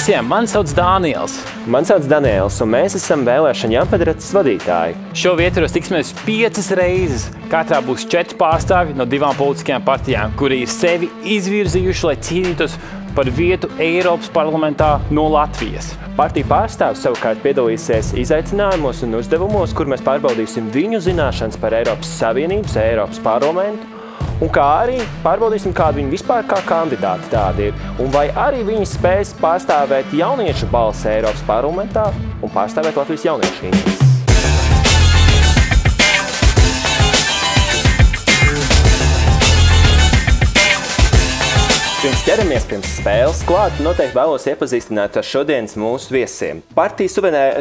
visiem! Mani sauc Dāniels. Mani sauc Daniels, un mēs esam vēlēšana jāpadrats vadītāji. Šo ietvaros tiksimies 5 reizes. Katrā būs 4 pārstāvji no 2 politiskajām partijām, kuri ir sevi izvirzījuši, lai cīnītos par vietu Eiropas parlamentā no Latvijas. Partiju pārstāvs savukārt piedalīsies izaicinājumos un uzdevumos, kur mēs pārbaudīsim viņu zināšanas par Eiropas Savienības, Eiropas parlamentu, un kā arī pārbaudīsim, kādi viņi vispār kā kandidāti tādi ir, un vai arī viņi spēs pārstāvēt jauniešu balsi Eiropas parlamentā un pārstāvēt Latvijas jauniešu intereses. Pirms ķeramies pirms spēles klāt, noteikti vēlos iepazīstināt ar šodienas mūsu viesiem. Partijas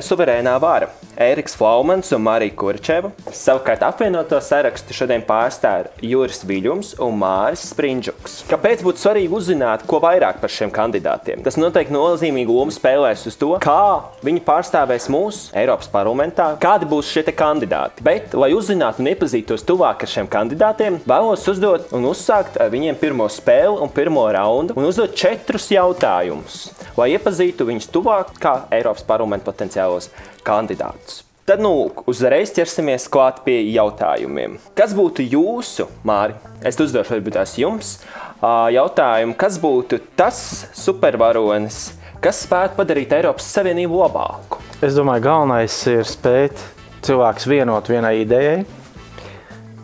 suverēnā vara Ēriks Flaumans un Marija Kurčeva. Savukārt apvienoto sarakstu šodien pārstāv Juris Viļums un Māris Sprindžuks. Kāpēc būtu svarīgi uzzināt, ko vairāk par šiem kandidātiem? Tas noteikti nozīmīgu lomu spēlēs uz to, kā viņi pārstāvēs mūsu Eiropas parlamentā, kādi būs šie kandidāti. Bet, lai uzzinātu un iepazītos tuvāk ar šiem kandidātiem, vēlos uzdot un uzsākt ar viņiem pirmo spēli un pirmo raundu un uzdot 4 jautājumus, lai iepazītu viņus tuvāk kā Eiropas parlamenta potenciālos kandidātus. Tad, uzreiz ķersimies klāt pie jautājumiem. Kas būtu jūsu, Māri? Es uzdošu varbūt tās jums jautājumu. Kas būtu tas supervaronis, kas spētu padarīt Eiropas Savienību labāku? Es domāju, galvenais ir spēt cilvēks vienot vienai idejai,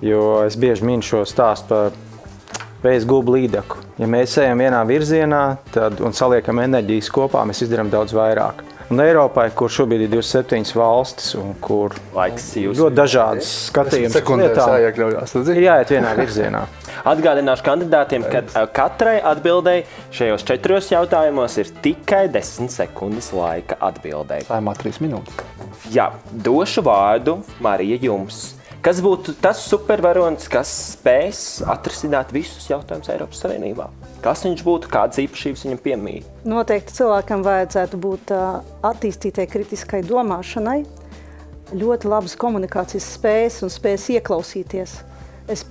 jo es bieži minu šo stāstu par vējas gulbu līdaku. Ja mēs ejam vienā virzienā un saliekam enerģijas kopā, mēs izdarām daudz vairāk. Un Eiropai, kur šobrīd ir 27 valstis un kur ļoti dažādas skatījumas ir jāiet vienā virzienā. Atgādināšu kandidātiem, ka katrai atbildēji šajos 4 jautājumos ir tikai 10 sekundes laika atbildēji. Saimā 3 minūtes. Jā, došu vārdu Marija jums. Kas būtu tas supervaronis, kas spēs atrisināt visus jautājumus Eiropas Savienībā? Kas viņš būtu, kādas īpašības viņam piemīt? Noteikti cilvēkam vajadzētu būt attīstītai kritiskai domāšanai, ļoti labas komunikācijas spējas un spējas ieklausīties. Es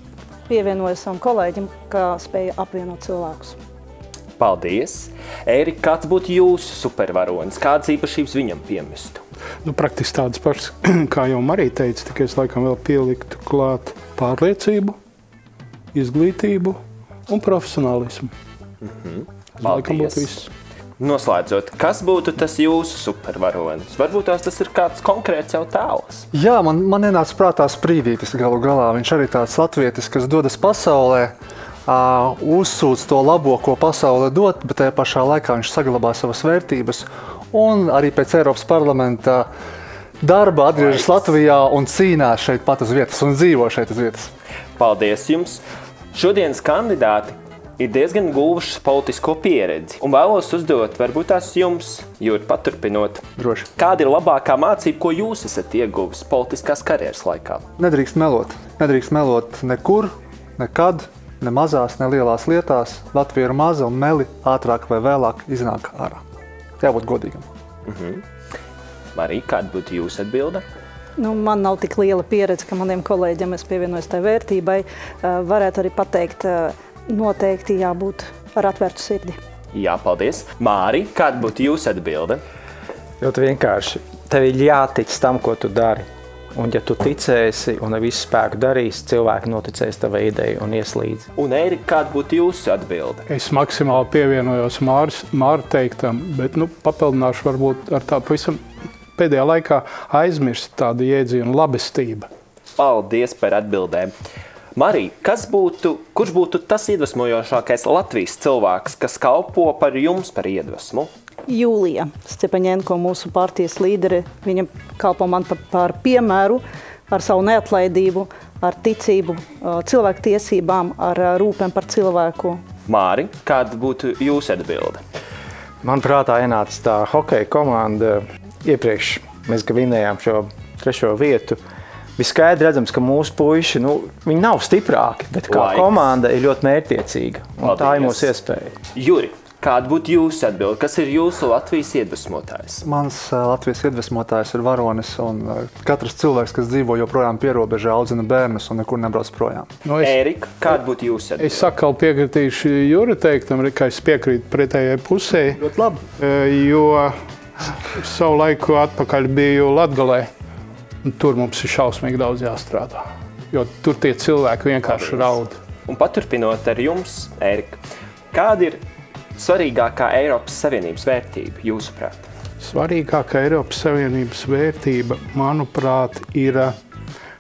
pievienoju savam kolēģim, kā spēja apvienot cilvēkus. Paldies! Ērika, kāds būtu jūsu supervaronis? Kādas īpašības viņam piemistu? Praktiski tādas pašas, kā jau Marija teica, tikai es laikam vēl pieliktu klāt pārliecību, izglītību un profesionālismu. Laikam būtu viss. Noslēdzot, kas būtu tas jūsu supervaronis? Varbūt tas ir kāds konkrēts jau tēls. Jā, man nenāca prātā Sprīdītis galu galā. Viņš arī tāds latvietis, kas dodas pasaulē, uzsūc to labo, ko pasaule dod, bet tajā pašā laikā viņš saglabā savas vērtības. Un arī pēc Eiropas parlamenta darba atgriežas Latvijā un cīnās šeit pat uz vietas un dzīvo šeit uz vietas. Paldies jums! Šodienas kandidāti ir diezgan guvuši politisko pieredzi. Un vēlos uzdot varbūt tās jums, Juri, paturpinot. Droši. Kāda ir labākā mācība, ko jūs esat ieguvis politiskās karjeras laikā? Nedrīkst melot. Nedrīkst melot nekur, nekad, ne mazās, ne lielās lietās. Latvija ir maza un meli ātrāk vai vēlāk iznāk ārā. Jābūt godīgam. Marija, kāda būtu jūsu atbilde? Man nav tik liela pieredze, ka maniem kolēģiem es pievienojos tai vērtībai. Varētu arī pateikt, noteikti jābūt ar atvērtu sirdi. Jā, paldies. Māri, kāda būtu jūsu atbilde? Ļoti vienkārši. Tev ir jātic tam, ko tu dari. Un ja tu ticēsi un ar visu spēku darīsi, cilvēki noticēs tavai idejai un ies līdzi. Un Ērika, kāda būtu jūsu atbilde? Es maksimāli pievienojos Māra teiktam, bet papildināšu varbūt ar tā pavisam pēdējā laikā aizmirst tādu jēdzienu labestība. Paldies par atbildēm. Marija, kurš būtu tas iedvesmojošākais Latvijas cilvēks, kas kalpo par jums par iedvesmu? Jūlija Stepaņenko, mūsu partijas līderi, viņa kalpo man par piemēru ar savu neatlaidību, ar ticību, cilvēku tiesībām, ar rūpēm par cilvēku. Māri, kāda būtu jūsu atbilde? Man prātā ienāca tā hokeja komanda. Iepriekš mēs vinējām šo 3. vietu. Viskaidri redzams, ka mūsu puiši, viņi nav stiprāki, bet kā komanda ir ļoti mērķtiecīga. Un tā ir mūsu iespēja. Juri, Kāda būtu jūsu atbilde? Kas ir jūsu Latvijas iedvesmotājs? Mans Latvijas iedvesmotājs ir varonis, un katrs cilvēks, kas dzīvo joprojām pierobežā, audzina bērnus un nekur nebrauc projām. Ērika, kāda būtu jūsu atbilde? Es atkal piekritīšu Juri teiktam, ka es piekrītu pretējai pusē. Ļoti labi. Jo savu laiku atpakaļ biju Latgalē, un tur mums ir šausmīgi daudz jāstrādā. Jo tur tie cilvēki vienkārši raud. Un paturpinot ar jums, Ērika, kāda ir svarīgākā Eiropas Savienības vērtība, jūsuprāt? Svarīgākā Eiropas Savienības vērtība, manuprāt, ir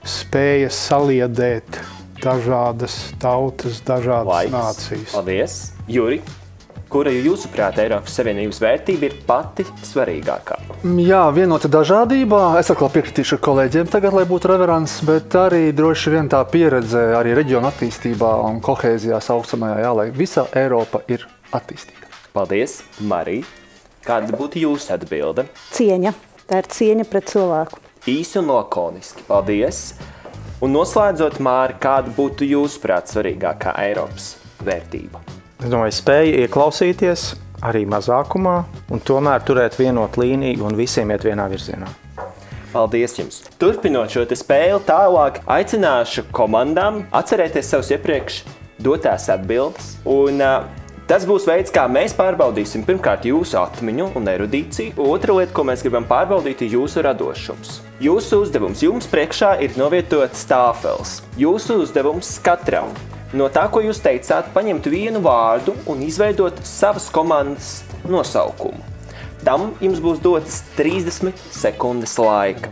spēja saliedēt dažādas tautas, dažādas nācijas. Paldies. Juri, kura jūsuprāt Eiropas Savienības vērtība ir pati svarīgākā? Jā, vienota dažādībā. Es atkal piekritīšu kolēģiem tagad, lai būtu reverants, bet arī droši vien tā pieredze arī reģiona attīstībā un kohēzijā saucamajā, jā, lai visa Eiropa ir attīstīta. Paldies, Marija. Kāda būtu jūsu atbilde? Cieņa. Tā ir cieņa pret cilvēku. Īsi un lakoniski. Paldies. Un noslēdzot, Māri, kāda būtu jūsuprāt svarīgākā Eiropas vērtība? Es domāju, spēja ieklausīties arī mazākumā un tomēr turēt vienotu līniju un visiem iet vienā virzienā. Paldies jums! Turpinot šo spēli tālāk, aicināšu komandām atcerēties savus iepriekš dotās atbildes. Un tas būs veids, kā mēs pārbaudīsim pirmkārt jūsu atmiņu un erudīciju. Otra lieta, ko mēs gribam pārbaudīt, ir jūsu radošums. Jūsu uzdevums jums priekšā ir novietot stāfeles. Jūsu uzdevums katram no tā, ko jūs teicāt, paņemt vienu vārdu un izveidot savas komandas nosaukumu. Tam jums būs dotas 30 sekundes laika.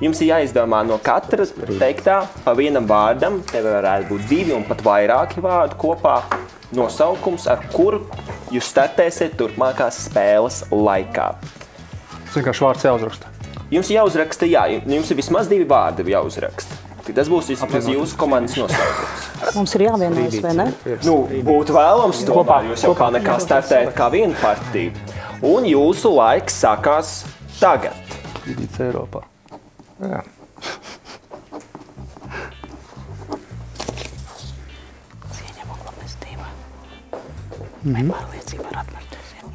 Jums ir jāizdomā no katra teiktā pa vienam vārdam, te varētu būt 2 un pat vairāki vārdi kopā, nosaukums, ar kuru jūs startēsiet turpmākās spēles laikā. Tas vienkārši vārds jāuzraksta. Jums jāuzraksta, jā, jums ir vismaz 2 vārdi jāuzraksta. Tas būs vismaz jūsu komandas nosaukums. Mums ir jāvienojas, vai ne? Būtu vēlams tomēr, jūs jau kā nekā startējat kā viena partija. Un jūsu laiks sākās tagad. Vidīts Eiropā. Jā. Cieņa un labestība. Vai pārliecība ar atmērķiem?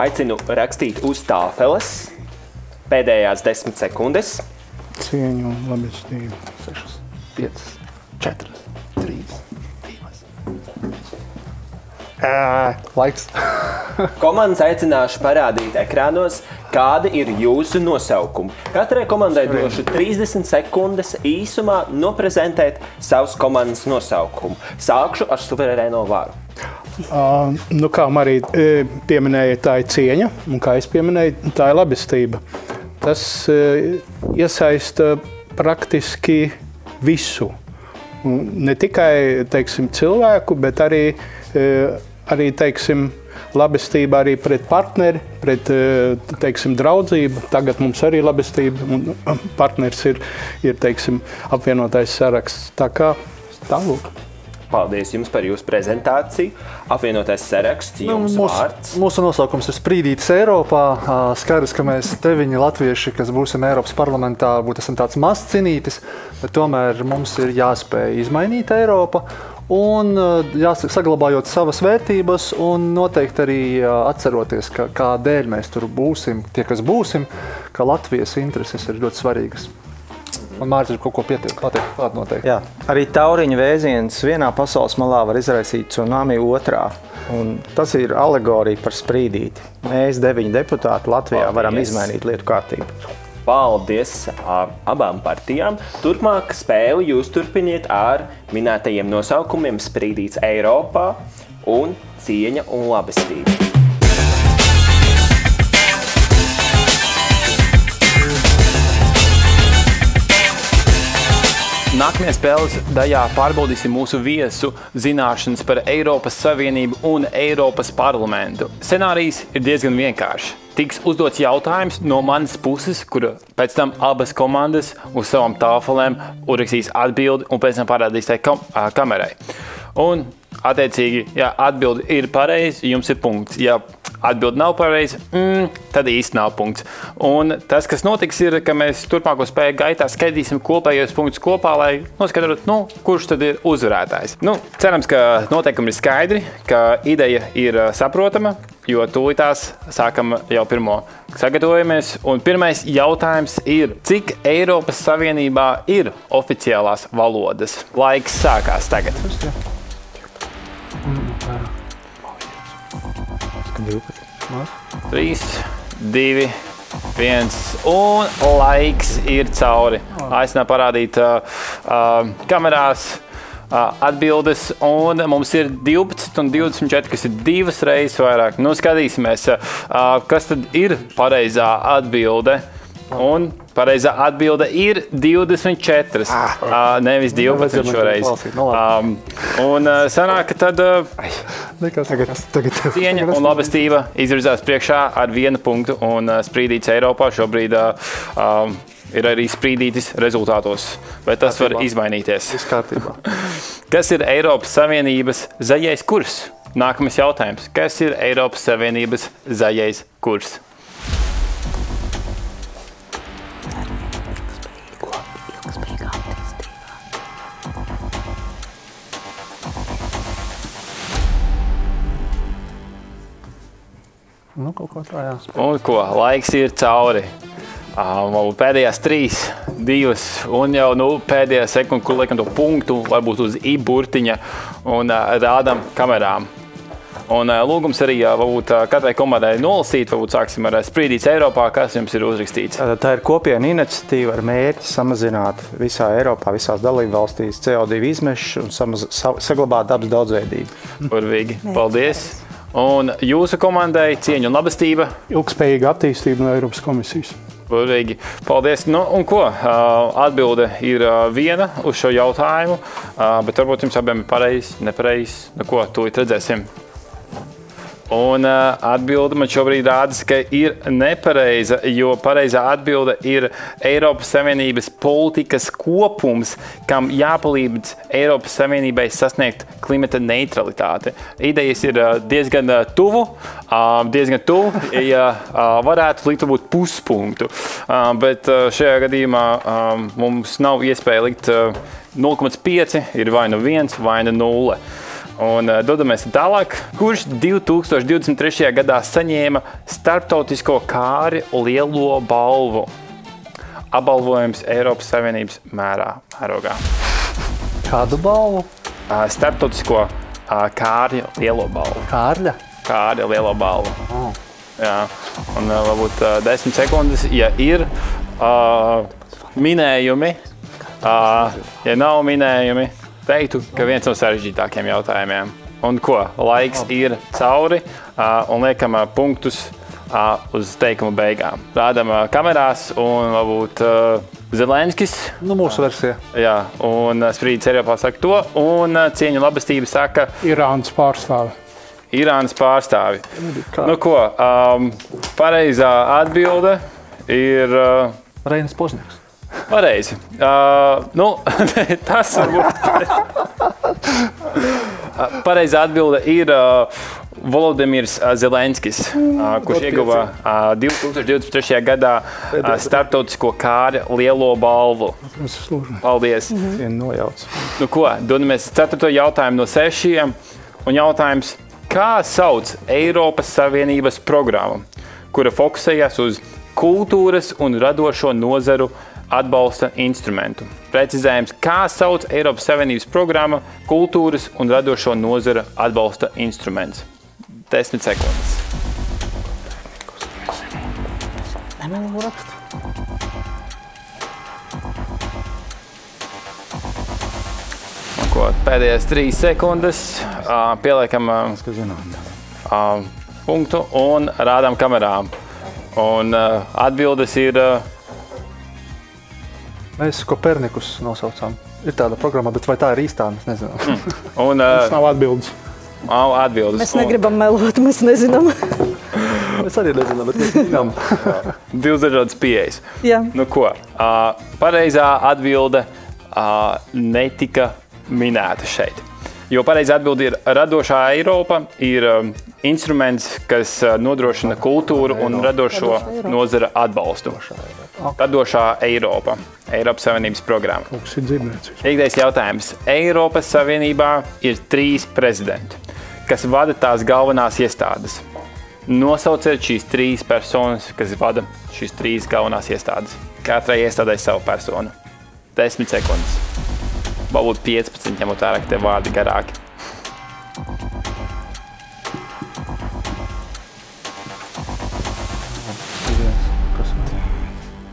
Aicinu rakstīt uz tāfeles pēdējās 10 sekundes. Cieņu un labestību. 6, 5, 4, 3, 2. Laiks. Komandas aicināšu parādīt ekrānos, kādi ir jūsu nosaukumi. Katrai komandai došu 30 sekundes īsumā noprezentēt savus komandas nosaukumu. Sākšu ar suverēno varu. Kā Marija pieminēja, tā ir cieņa, un kā es pieminēju, tā ir labestība. Tas iesaista praktiski visu. Ne tikai, teiksim, cilvēku, bet arī teiksim, labestība arī pret partneri, pret, teiksim, draudzību. Tagad mums arī labestība, un partners ir teiksim, apvienotais saraksts. Tā kā tālūk. Paldies jums par jūsu prezentāciju. Apvienotais saraksts, jums vārds. Mūsu nosaukums ir Sprīdītis Eiropā. Skaidrs, ka mēs 9 latvieši, kas būsim Eiropas parlamentā, esam tāds mazs cinītis, bet tomēr mums ir jāspēj izmainīt Eiropu un saglabājot savas vērtības un noteikti arī atceroties, kādēļ mēs tur būsim, tie, kas būsim, ka Latvijas intereses ir ļoti svarīgas. Un Mārcis ir kaut ko pateikt noteikti. Jā, arī tauriņu vēziens vienā pasaules malā var izraisīt tsunami otrā. Un tas ir alegorija par sprīdīti. Mēs 9 deputāti Latvijā varam izmainīt lietu kārtību. Paldies abām partijām. Turpmāk spēli jūs turpiniet ar minētajiem nosaukumiem Sprīdīts Eiropā un Cieņa un labestība. Nākamajā spēles daļā pārbaudīsim mūsu viesu zināšanas par Eiropas Savienību un Eiropas parlamentu. Scenārijs ir diezgan vienkāršs. Tiks uzdots jautājums no manas puses, kur pēc tam abas komandas uz savām tāfelēm uzrakstīs atbildi un pēc tam parādīs tai kamerai. Un, attiecīgi, ja atbildi ir pareizi, jums ir punkts. Ja atbilde nav pareiza, tad īsti nav punkts. Un tas, kas notiks, ir, ka mēs turpmāko spēju gaitā skaitīsim kopējos punktus kopā, lai noskaidrotu, kurš tad ir uzvarētājs. Cerams, ka noteikumi ir skaidri, ka ideja ir saprotama, jo tūlītās sākam jau pirmo sagatavojamies. Un pirmais jautājums ir, cik Eiropas Savienībā ir oficiālās valodas? Laiks sākās tagad. 3, 2, 1 un laiks ir cauri. Aicinā parādīt kamerās atbildes, un mums ir 12 un 24, kas ir 2 reizes vairāk. Skatīsimies, kas tad ir pareizā atbilde. Un pareizā atbilde ir 24, nevis 12 šoreiz. Un sanāk, ka tad cieņa un labestība izvirzās priekšā ar 1 punktu, un Sprīdītis Eiropā šobrīd ir arī sprīdītis rezultātos, bet tas var izmainīties. Kas ir Eiropas Savienības zaļais kurs? Nākamais jautājums. Kas ir Eiropas Savienības zaļais kurs? Kaut ko tā, jā. Un ko? Laiks ir cauri. Pēdējās 3, 2 un jau pēdējā sekunda, kur liekam to punktu, varbūt uz I burtiņa un rādam kamerām. Un lūgums arī varbūt katrai komandai nolasīt, varbūt sāksim ar Sprīdītis Eiropā, kas jums ir uzrakstīts. Tā ir kopiena iniciatīva ar mērķi samazināt visā Eiropā, visās dalībvalstīs CO2 izmešus un saglabāt dabas daudzveidību. Burvīgi. Paldies! Un jūsu komandai cieņa un labestība? Ilgspējīga attīstība no Eiropas komisijas. Burvīgi. Paldies. Un ko? Atbilde ir 1 uz šo jautājumu, bet varbūt jums abiem ir pareizi, nepareizi. Ko? Tūlīt redzēsim. Un atbilde man šobrīd rādas, ka ir nepareiza, jo pareizā atbilde ir Eiropas Savienības politikas kopums, kam jāpalīdz Eiropas Savienībai sasniegt klimata neutralitāti. Idejas ir diezgan tuvu, ja varētu likt varbūt puspunktu, bet šajā gadījumā mums nav iespēja likt 0,5, ir vai nu 1, vai nu 0. Un dodamies tālāk, kurš 2023. gadā saņēma starptautisko kāri lielo balvu. Apbalvojums Eiropas Savienības mērogā. Kādu balvu? Starptautisko kāri lielo balvu. Kārļa? Kāri lielo balvu. Jā. Un varbūt 10 sekundes, ja ir minējumi, ja nav minējumi, teiktu, ka viens no sarežģītākiem jautājumiem. Un ko? Laiks ir cauri un liekam punktus uz teikuma beigām. Rādam kamerās un varbūt Zelenskis. Mūsu versija. Jā, un Sprīdītis Eiropā saka to, un cieņa un labestība saka Irānas pārstāvi. Irānas pārstāvi. Ko? Pareizā atbilde ir Reinis Požņaks. Pareizi. Tas varbūt. Pareizā atbilde ir Volodimirs Zelenskis, kurš ieguva 2023. gadā starptautisko kāra lielo balvu. Paldies. Ko? Dodamies 4. jautājumu no 6. Un jautājums, kā sauc Eiropas Savienības programmu, kura fokusējās uz kultūras un radošo nozaru atbalsta instrumentu? Precizējums, kā sauc Eiropas Savienības programma kultūras un radošo nozara atbalsta instruments? 10 sekundes. Pēdējās 3 sekundes pieliekam punktu un rādām kamerām. Un atbildes ir... Mēs Kopernikus nosaucām. Ir tāda programma, bet vai tā ir īstā, mēs nezinām. Tas nav atbildes. Atbildes. Mēs negribam melot, mēs nezinām. Mēs arī nezinām, bet mēs zinām. 2 dažādas pieejas. Jā. Ko? Pareizā atbilde netika minēta šeit. Jo pareizā atbilde ir radošā Eiropa, ir instruments, kas nodrošina kultūru un radošo nozara atbalstu. Radošā Eiropa. Eiropas Savienības programma. Kaut kas ir dzirdēts. Ikdienas jautājums. Eiropas Savienībā ir 3 prezidenti, kas vada tās galvenās iestādes. Nosauciet šīs 3 personas, kas vada šīs 3 galvenās iestādes. Katrai iestādē savu personu. 10 sekundes. Varbūt 15, ņemot vērā, ka te vārdi garāki.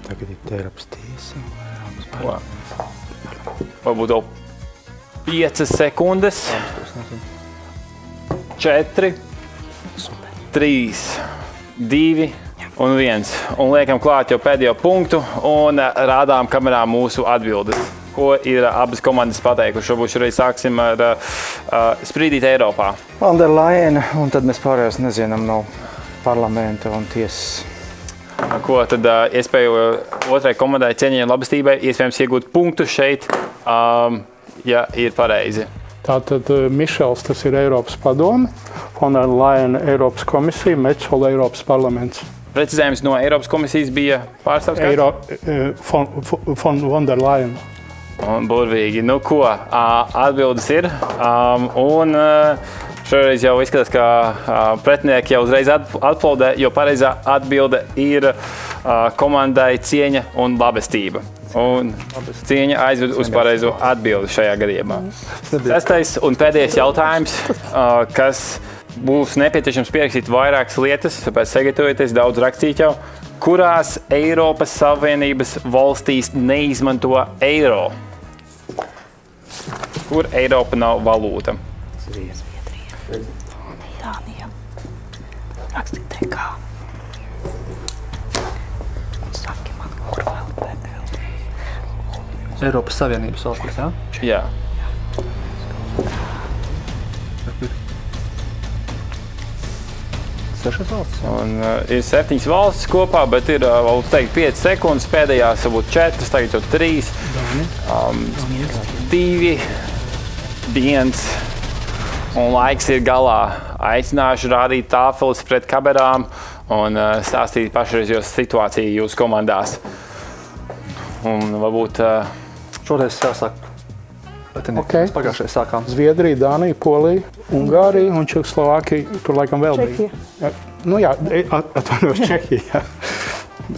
Tagad ir Eiropas tiesa. Varbūt vēl 5 sekundes. 4, 3, 2 un 1. Un liekam klāt jau pēdējo punktu un rādām kamerā mūsu atbildes. Ko ir abas komandas pateikuši? Varbūt šoreiz sāksim ar sprīdīt Eiropā. Von der Leyen, un tad mēs pārējās nezinām no parlamenta un tiesas. Ko tad iespēju otrai komandai cieņai un labestībai iespējams iegūt punktu šeit, ja ir pareizi. Tātad Mišels, tas ir Eiropas padome, Von der Leyen Eiropas komisija, Metzola Eiropas parlaments. Precizējums no Eiropas komisijas bija pārstāvs kāds? Von der Leyen. Un burvīgi. Nu ko, atbildes ir. Un šoreiz jau izskatās, ka pretinieki jau uzreiz aplaudē, jo pareizā atbilde ir komandai cieņa un labestība. Un cieņa aizved uz pareizo atbildi šajā gadījumā. 6. un pēdējais jautājums, kas būs nepieciešams pierakstīt vairākas lietas, tāpēc sagatavojieties daudz rakstīt jau. Kurās Eiropas Savienības valstīs neizmanto eiro? Kur Eiropa nav valūta? Zviedrija. Dānija. Rakstīt TK. Un saki man, kur vēl? Eiropas Savienības valstīs, jā? Jā. Un, ir 7 valstis kopā, bet ir vēl teikt 5 sekundes, pēdējās varbūt 4, tagad jau 3, 2, 1, un laiks ir galā. Aicināšu rādīt tāfeles pret kamerām un stāstīt pašreizējos situāciju jūsu komandās. Un varbūt... Šoreiz jāsāk. Okay. Pagājušajā sākām. Zviedrija, Dānija, Polija, Ungārija un Čehoslovākija. Tur laikam vēl bija. Nu jā, atvainojos Čehija.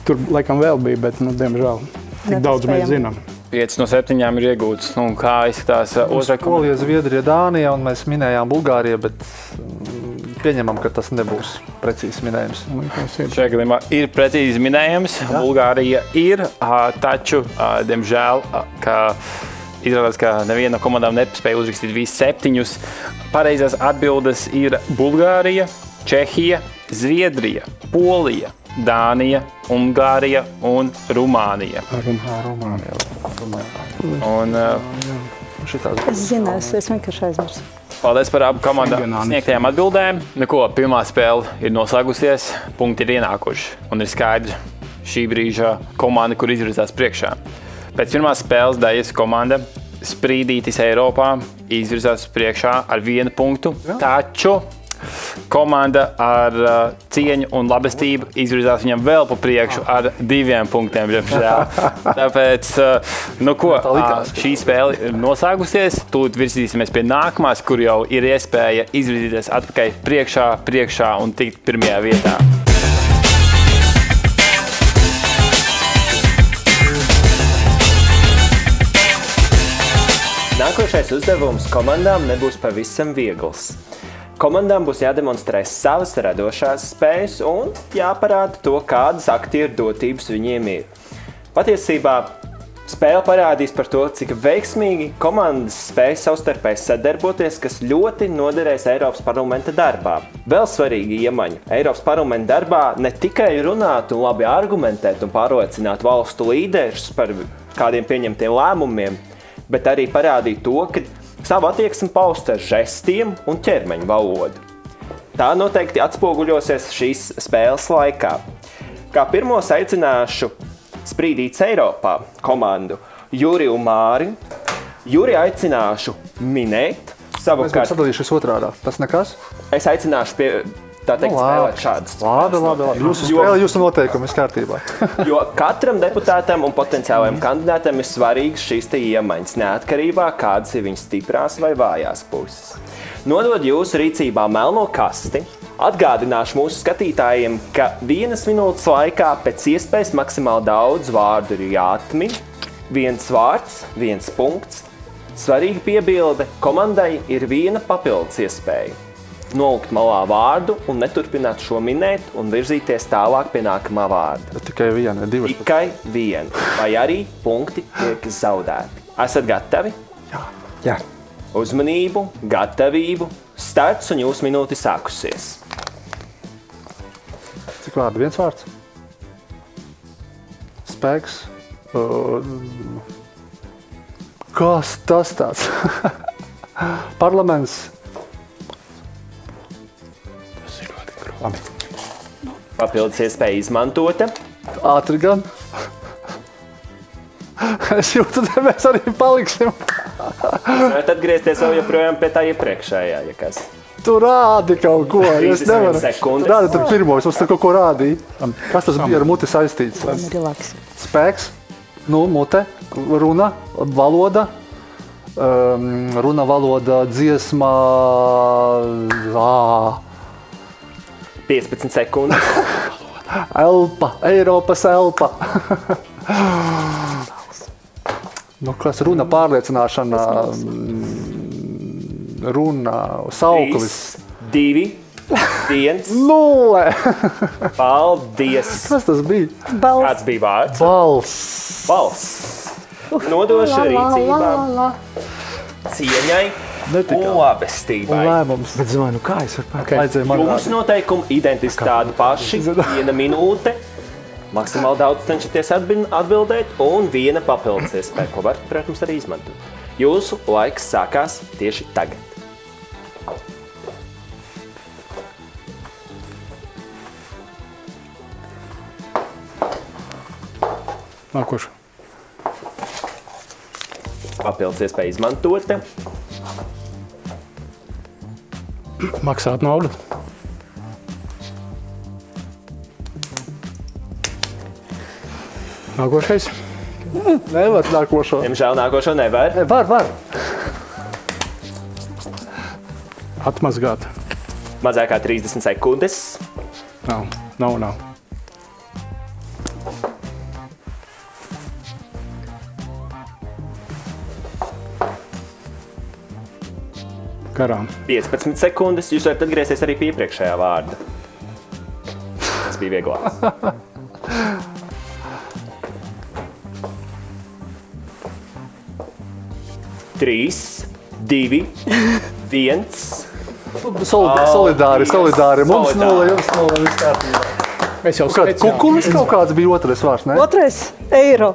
Tur laikam vēl bija, bet, nu, diemžēl, tik daudz mēs zinām. 5 no 7 ir iegūtas. Un kā izskatās otrā komanda? Polija, Zviedrija, Dānija, un mēs minējām Bulgāriju, bet pieņemam, ka tas nebūs precīzs minējums. Šajā gadījumā ir precīzi minējums. Jā. Bulgārija ir, taču, diemžēl, ka izrādās, ka neviena no komandām nespēja uzrakstīt visus 7. Pareizās atbildes ir Bulgārija, Čehija, Zviedrija, Polija, Dānija, Ungārija un Rumānija. Rumānija. Un, es zināju, es vienkārši aizmirsu. Paldies par abu komandām sniegtajām atbildēm. Neko, pirmā spēle ir noslēgusies, punkti ir ienākuši. Un ir skaidrs šī brīža komanda, kur izvirzās priekšā. Pēc pirmās spēles daļas komanda Sprīdītis Eiropā izvirzās priekšā ar 1 punktu, taču komanda ar cieņu un labestību izvirzās viņam vēl pa priekšu ar 2 punktiem. Tāpēc, nu ko, šī spēle ir noslēgusies, tūlīt virzīsimies pie nākamās, kur jau ir iespēja izvirzīties atpakaļ priekšā un tikt pirmajā vietā. Nākošais uzdevums komandām nebūs pavisam viegls. Komandām būs jādemonstrē savas radošās spējas un jāparāda to, kādas aktieru dotības viņiem ir. Patiesībā spēle parādīs par to, cik veiksmīgi komandas spēj savstarpēji sadarboties, kas ļoti noderēs Eiropas parlamenta darbā. Vēl svarīga iemaņa. Eiropas parlamenta darbā ne tikai runāt un labi argumentēt un pārliecināt valstu līderus par kādiem pieņemtiem lēmumiem, bet arī parādīt to, ka savu attieksmi paust ar žestiem un ķermeņa valodu. Tā noteikti atspoguļosies šīs spēles laikā. Kā pirmos aicināšu Sprīdīts Eiropā komandu Juri un Māri. Juri aicināšu minēt Savukārt, sadalījušies otrādā. Tas nekas? es aicināšu pie tā teikt spēlēt šādus. Labi. Jūsu spēle, jūsu noteikumi, viss kārtībā. Jo katram deputātam un potenciālajam kandidātam ir svarīgas šīs te iemaņas, neatkarībā kādas ir viņas stiprās vai vājās puses. Nodod jūsu rīcībā melno kasti, atgādināšu mūsu skatītājiem, ka 1 minūtes laikā pēc iespējas maksimāli daudz vārdu ir jāatmin. 1 vārds, 1 punkts. Svarīga piebilde - komandai ir 1 papildus iespēja. Nolikt malā vārdu un neturpināt šo minēt un virzīties tālāk pie nākamā vārda. Tikai 1, 2. Tikai 1, vai arī punkti tiek zaudēti. Esat gatavi? Jā. Uzmanību, gatavību, starts un jūsu minūte sākusies. Cik vārdi? 1 vārds? Spēks. Kas tas tāds? Parlaments. Papildus iespēja izmantota. Ātri gan. Es jūtu, ka mēs arī paliksim. Varat atgriezties vēl joprojām pie tā iepriekšējā, ja kas. Tu rādi kaut ko. Es 30 nevaru. sekundes. Rādi tur pirmo, es mums tur kaut ko rādīju. Kas tas bija ar muti saistīts? Relax. Spēks, mute, runa, valoda. Runa, valoda, dziesma. 15 sekundes. Elpa, Eiropas elpa. Kas runa, pārliecināšana, runa, sauklis. 3, 2, 1. 0. Paldies! Kas tas bija? Kāds bija vārds? Balss. Nodošu rīcībā cieņai un labestībai. Lēmums. Bet zvanu, kā es varu pateikt? Vajadzēja man Jums noteikumi identiski tādi paši. 1 minūte. Maksimāli daudz cenšaties atbildēt un 1 papildus iespēja, ko varat, protams, arī izmantot. Jūsu laiks sākās tieši tagad. Nākošu. Papildus iespēja izmantota. Maksāt naudu. Nākošais. Nevar nākošo. Diemžēl nākošo nevar. Var. Atmazgāt. Mazāk kā 30 sekundes. Nav. Garām. 15 sekundes. Jūs varat atgriezties arī pie iepriekšējā vārda. Tas bija vieglāk. Trīs, 2, 1. Solidāri. Mums 0, jums 0. Viss kārtībā. Es jau Kukulis kaut kāds bija otrais vārds, ne? Otrais - eiro.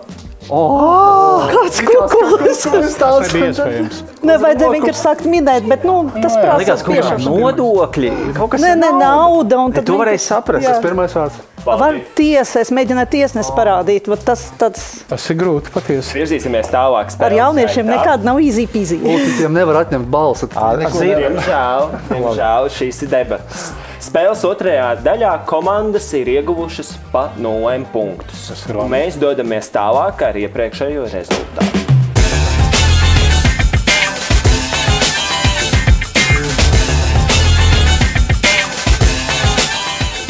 Kāds kukulis? Tas nebija iespējams. Nevajadzēja vienkārši sākt minēt, bet tas prasa Likās, kaut kā piešķiršanu. nodokļi. Kaut kas Nē, nauda. Un tad Tu varēji saprast. Jā. Tas pirmais vārds. Var tiesa, es mēģināju tiesnesi parādīt. Tas ir grūti patiesi. Virzīsimies tālāk. Ar jauniešiem nekāda nav easy peasy. Politiķiem nevar atņemt balsi. Diemžēl šīs ir debatas. Spēles otrajā daļā komandas ir ieguvušas pa 0 punktus. Tas ir labi. Mēs dodamies tālāk ar iepriekšējo rezultātu.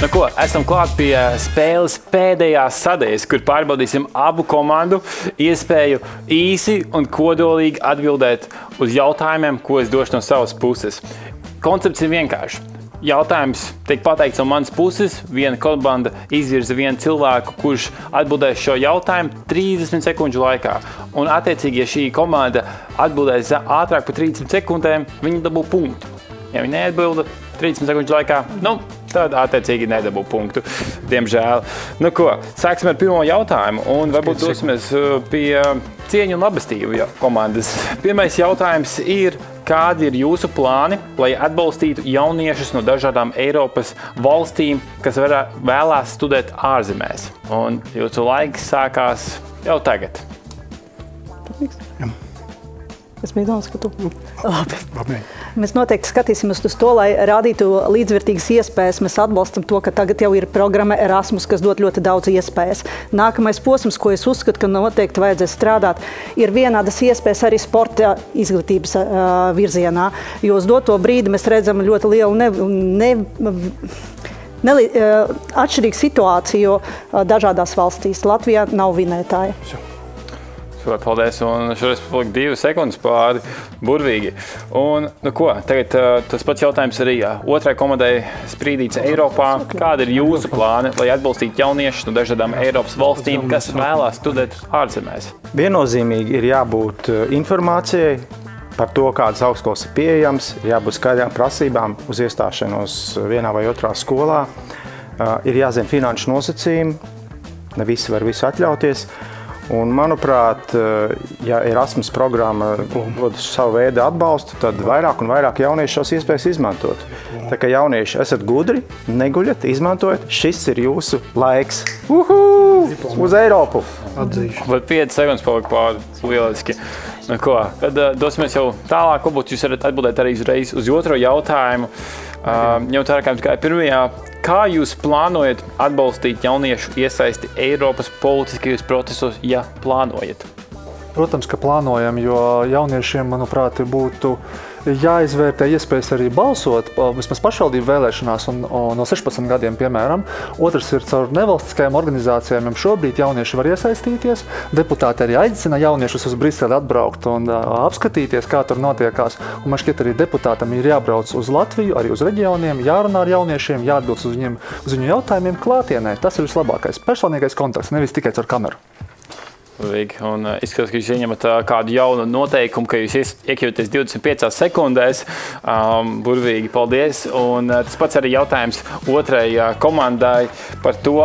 Nu ko, esam klāt pie spēles pēdējās sadaļas, kur pārbaudīsim abu komandu iespēju īsi un kodolīgi atbildēt uz jautājumiem, ko es došu no savas puses. Koncepts ir vienkāršs. Jautājums tiek pateikts no manas puses. Viena komanda izvirza vienu cilvēku, kurš atbildēs šo jautājumu 30 sekundžu laikā. Un, attiecīgi, ja šī komanda atbildēs ātrāk par 30 sekundēm, viņi dabū punktu. Ja viņi neatbilda 30 sekundžu laikā, tad attiecīgi nedabū punktu. Diemžēl. Nu ko, sāksim ar pirmo jautājumu un varbūt dosimies pie cieņu un labestību komandas. Pirmais jautājums ir, kādi ir jūsu plāni, lai atbalstītu jauniešus no dažādām Eiropas valstīm, kas vēlās studēt ārzemēs? Un jūsu laiks sākās jau tagad. Es biju domās, ka tu... Labi. Mēs noteikti skatīsimies uz to, lai rādītu līdzvērtīgas iespējas. Mēs atbalstam to, ka tagad jau ir programma Erasmus, kas dod ļoti daudz iespējas. Nākamais posms, ko es uzskatu, ka noteikti vajadzēs strādāt, ir vienādas iespējas arī sporta izglītības virzienā. Jo uz doto brīdi mēs redzam ļoti lielu atšķirīgu situāciju dažādās valstīs. Latvijā nav vinētāja. Super, paldies, un šoreiz palika 2 sekundes pāri, burvīgi. Un, tagad tas pats jautājums arī otrai komandai Sprīdīts Eiropā. Kāda ir jūsu plāni, lai atbalstītu jauniešus no dažādām Eiropas valstīm, kas vēlās studēt ārzemēs? Viennozīmīgi ir jābūt informācijai par to, kādas augstskolas ir pieejams, jābūt skaidrām prasībām uz iestāšanos vienā vai otrā skolā. Ir jāzina finanšu nosacījumi, ne visi var visu atļauties. Un, manuprāt, ja Erasmus programma dod savu veidu atbalstu, tad vairāk un vairāk jaunieši šos iespējas izmantot. Tā kā jaunieši esat gudri, neguļat, izmantojat, šis ir jūsu laiks. Uz Eiropu! Atzīšu. Vai 5 sekundes palika pāri, lieliski. Tad dosimies jau tālāk, varbūt jūs varat atbildēt arī uzreiz uz otro jautājumu. Jau tā kā pirmajā. Kā jūs plānojat atbalstīt jauniešu iesaisti Eiropas politiskajos procesos, ja plānojat? Protams, ka plānojam, jo jauniešiem, manuprāt, būtu jāizvērtē iespējas arī balsot, vismaz pašvaldību vēlēšanās un no 16 gadiem, piemēram. Otrs ir caur nevalstiskajām organizācijām. Šobrīd jaunieši var iesaistīties. Deputāti arī aicina jauniešus uz Briseli atbraukt un apskatīties, kā tur notiekās. Un man šķiet, arī deputātam ir jābrauc uz Latviju, arī uz reģioniem, jārunā ar jauniešiem, jāatbild uz viņu jautājumiem klātienē. Tas ir vislabākais personīgais kontakts, nevis tikai caur kameru. Un izskatās, ka jūs ieņemat kādu jaunu noteikumu, ka jūs iekļauties 25 sekundēs. Burvīgi, paldies. Un tas pats arī jautājums otrai komandai par to,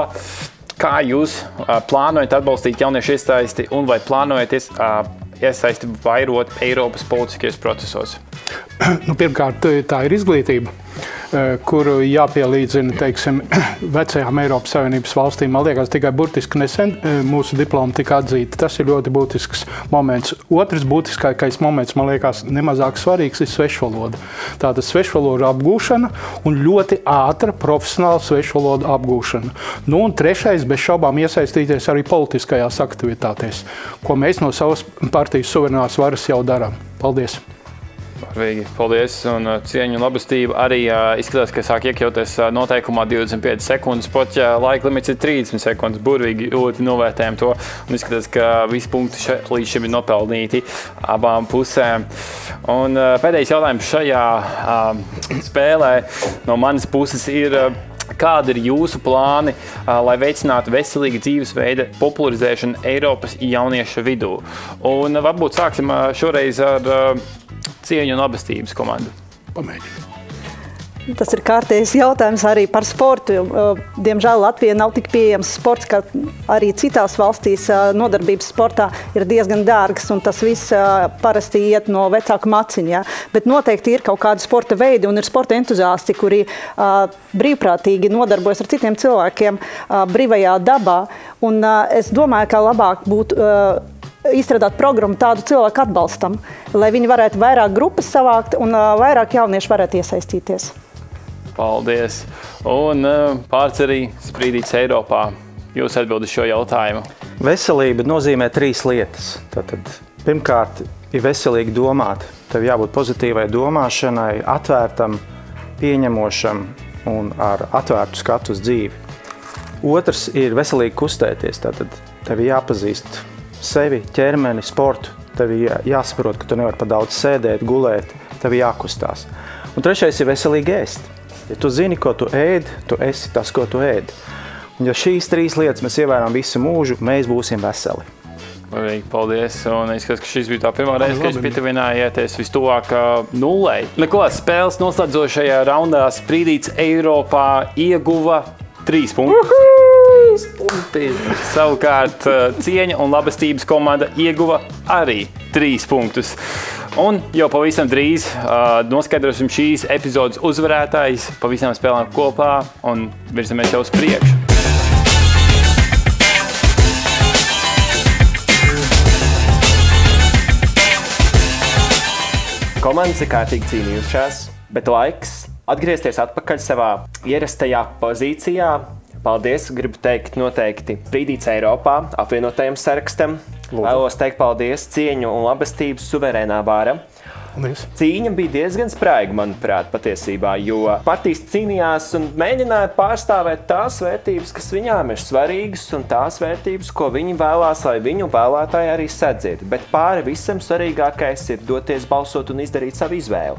kā jūs plānojat atbalstīt jauniešu iesaisti un vai plānojat iesaisti vairot Eiropas politiskajos procesos? Pirmkārt, tā ir izglītība, kuru jāpielīdzina, teiksim, vecajām Eiropas Savienības valstīm. Man liekas, tikai burtiski nesen mūsu diploma tika atzīta. Tas ir ļoti būtisks moments. Otrs būtiskākais moments, man liekas, nemazāk svarīgs, ir svešvaloda. Tātad svešvaloda apgūšana un ļoti ātra profesionāla svešvaloda apgūšana. Un trešais, bez šaubām iesaistīties arī politiskajās aktivitātēs, ko mēs no savas partijas suverenās varas jau darām. Paldies! Paldies un cieņu un labestību. Arī izskatās, ka sāk iekļauties noteikumā 25 sekundes, pat ja laika limits ir 30 sekundes. Burvīgi ļoti novērtējam to un izskatās, ka visi punkti līdz šim ir nopelnīti abām pusēm. Un pēdējais jautājums šajā spēlē no manas puses ir, kādi ir jūsu plāni, lai veicinātu veselīgu dzīvesveida popularizēšanu Eiropas jauniešu vidū? Un varbūt sāksim šoreiz ar cieņu un abestības komandu. Pamēģinām. Tas ir kārtējs jautājums arī par sportu. Diemžēl Latvijā nav tik pieejams sports, kā arī citās valstīs nodarbības sportā ir diezgan dārgas, un tas viss parasti iet no vecāku maciņa. Ja? Bet noteikti ir kaut kādi sporta veidi, un ir sporta entuziasti, kuri brīvprātīgi nodarbojas ar citiem cilvēkiem brīvajā dabā. Un es domāju, ka labāk būtu izstrādāt programmu tādu cilvēku atbalstam, lai viņi varētu vairāk grupas savākt un vairāk jaunieši varētu iesaistīties. Paldies! Un pārts arī Sprīdīts Eiropā. Jūs atbildat šo jautājumu. Veselība nozīmē 3 lietas. Tātad, pirmkārt, ir veselīgi domāt. Tev jābūt pozitīvai domāšanai, atvērtam, pieņemošam un ar atvērtu skatu uz dzīvi. Otrs ir veselīgi kustēties. Tātad, tev jāpazīst sevi, ķermeni, sportu. Tev jāsaprot, ka tu nevari par daudz sēdēt, gulēt. Tev jākustās. Un trešais ir veselīgi ēst. Ja tu zini, ko tu ēd, tu esi tas, ko tu ēd. Un ja šīs 3 lietas mēs ievērām visu mūžu, mēs būsim veseli. Paldies. Un es skatu, ka šis bija tā pirmā reize, kad jūs pietuvinājieties vistuvāk nullei. Spēles noslēdzošajā raundā Sprīdīts Eiropā ieguva 3 punktus. Savukārt cieņa un labestības komanda ieguva arī 3 punktus. Un jau pavisam drīz noskaidrosim šīs epizodes uzvarētājs pa visām spēlēm kopā un virzamies jau uz priekšu. Komandas ir kārtīgi cīnījušās, bet laiks atgriezties atpakaļ savā ierastajā pozīcijā. Paldies, gribu teikt noteikti Sprīdīts Eiropā, apvienotajam sarakstam. Vēlos teikt paldies, cieņu un labestību suverēnā vāra. Cīņa bija diezgan spraiga, manuprāt, patiesībā, jo partijas cīnījās un mēģināja pārstāvēt tās vērtības, kas viņām ir svarīgas, un tās vērtības, ko viņi vēlās, lai viņu vēlētāji arī sadzird. Bet pāri visam svarīgākais ir doties balsot un izdarīt savu izvēli.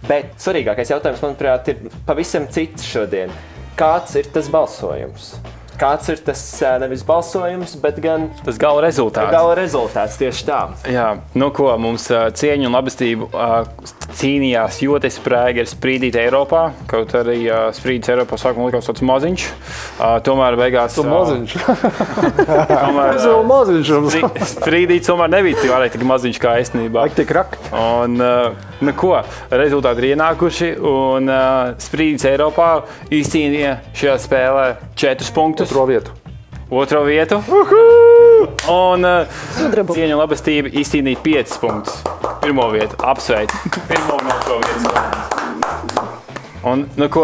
Bet svarīgākais jautājums, manuprāt, ir pavisam cits šodien. Kāds ir tas balsojums? Kāds ir tas nevis balsojums, bet gan tas gala rezultāts. Gala rezultāts, tieši tā. Jā, nu ko, mums cieņu un labestību cīnījās ļoti sprēgi ar Sprīdīt Eiropā, kaut arī Sprīdīts Eiropā sākumā likās tāds maziņš. Tomēr beigās... Tu maziņš. Sprīdīts tomēr nebija tik maziņš kā esnībā. Tik rakt. Un, nu ko, rezultāti ir ienākuši un Sprīdīts Eiropā izcīnīja šajā spēlē 4 punktus. Otro vietu. Un cieņa un labestība izcīnīja 5 punktus. Pirmo vietu apsveic. Pirmo un otro vietu. Un, nu ko,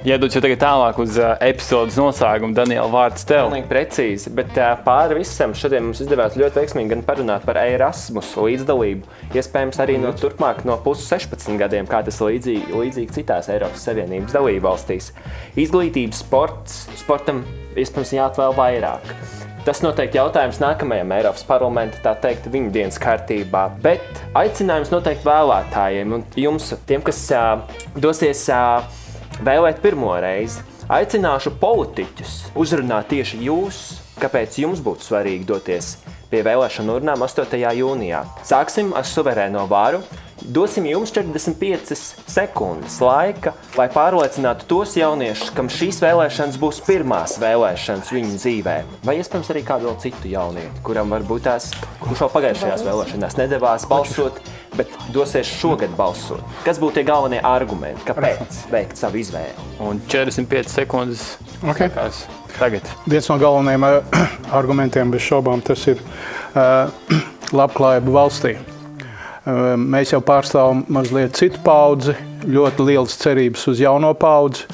iedod jau tagad tālāk uz epizodes noslēgumu. Daniela, vārds tev. Pilnīgi precīzi, bet pāri visam šodien mums izdevās ļoti veiksmīgi gan parunāt par Erasmus līdzdalību. Iespējams arī no turpmāk no 16 gadiem, kā tas līdzīgi citās Eiropas Savienības dalībvalstīs. Izglītības sportam iespējams jāatvēl vairāk. Tas noteikti jautājums nākamajam Eiropas parlamenta, tā teikt, viņu dienas kārtībā. Bet aicinājums noteikti vēlētājiem un jums, tiem, kas dosies vēlēt pirmo reizi, aicināšu politiķus uzrunāt tieši jūs, kāpēc jums būtu svarīgi doties pie vēlēšanu urnām 8. jūnijā. Sāksim ar suverēno varu. Dosim jums 45 sekundes laika, lai pārliecinātu tos jauniešus, kam šīs vēlēšanas būs pirmās vēlēšanas viņu dzīvē. Vai iespējams arī kādu vēl citu jaunieti, kuram varbūt kurš vēl pagājušajās vēlēšanās nedavās balsot, bet dosies šogad balsot. Kas būtu tie galvenie argumenti, kāpēc veikt savu izvēli? Un 45 sekundes tagad. Viens no galvenajiem argumentiem bez šaubām tas ir labklājība valstī. Mēs jau pārstāvam mazliet citu paudzi, ļoti lielas cerības uz jauno paudzi,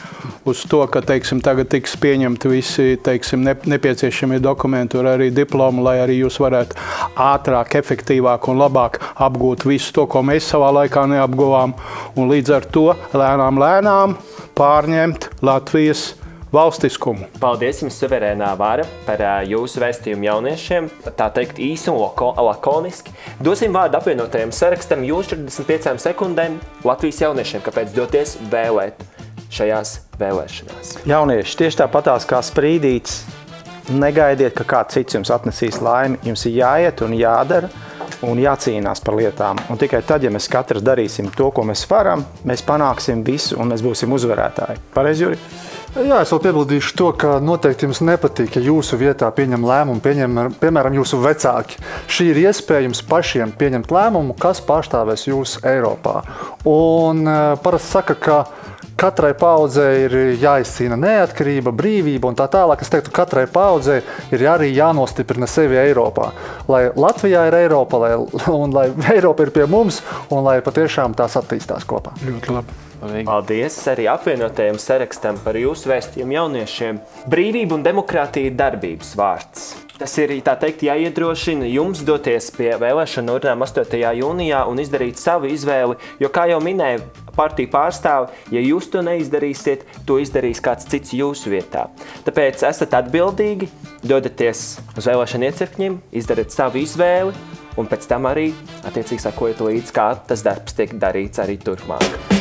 uz to, ka, teiksim, tagad tiks pieņemti visi, teiksim, nepieciešamie dokumenti un arī diplomi, lai arī jūs varētu ātrāk, efektīvāk un labāk apgūt visu to, ko mēs savā laikā neapguvām, un līdz ar to lēnām pārņemt Latvijas valstiskumu. Paldies jums, suverēnā vara, par jūsu vēstījumu jauniešiem. Tā teikt īsi un lakoniski. Dosim vārdu apvienotajam sarakstam jūs 45 sekundēm Latvijas jauniešiem, kāpēc doties vēlēt šajās vēlēšanās. Jaunieši, tieši tāpatās kā Sprīdīts, negaidiet, ka kāds cits jums atnesīs laimi. Jums ir jāiet un jādara un jācīnās par lietām. Un tikai tad, ja mēs katrs darīsim to, ko mēs varam, mēs panāksim visu un mēs būsim uzvarētāji. Pareizi, Juri? Jā, es vēl piebildīšu to, ka noteikti jums nepatīk, ja jūsu vietā pieņem lēmumu, piemēram, jūsu vecāki. Šī ir iespēja jums pašiem pieņemt lēmumu, kas pārstāvēs jūs Eiropā. Un parasti saka, ka katrai paudzei ir jāizcīna neatkarība, brīvība un tā tālāk. Es teiktu, katrai paudzei ir arī jānostiprina sevi Eiropā. Lai Latvijā ir Eiropa, lai Eiropa ir pie mums un lai patiešām tās attīstās kopā. Ļoti labi. Paldies arī apvienotajam sarakstam par jūsu vēstījumu jauniešiem. Brīvība un demokrātija ir darbības vārds. Tas ir, tā teikt, jāiedrošina jums doties pie vēlēšanu urnām 8. jūnijā un izdarīt savu izvēli, jo, kā jau minēja partiju pārstāvi, ja jūs to neizdarīsiet, to izdarīs kāds cits jūsu vietā. Tāpēc esat atbildīgi, dodaties uz vēlēšanu iecirkņiem, izdariet savu izvēli un pēc tam arī attiecīgi sakojat līdz, kā tas darbs tiek darīts arī turpmāk.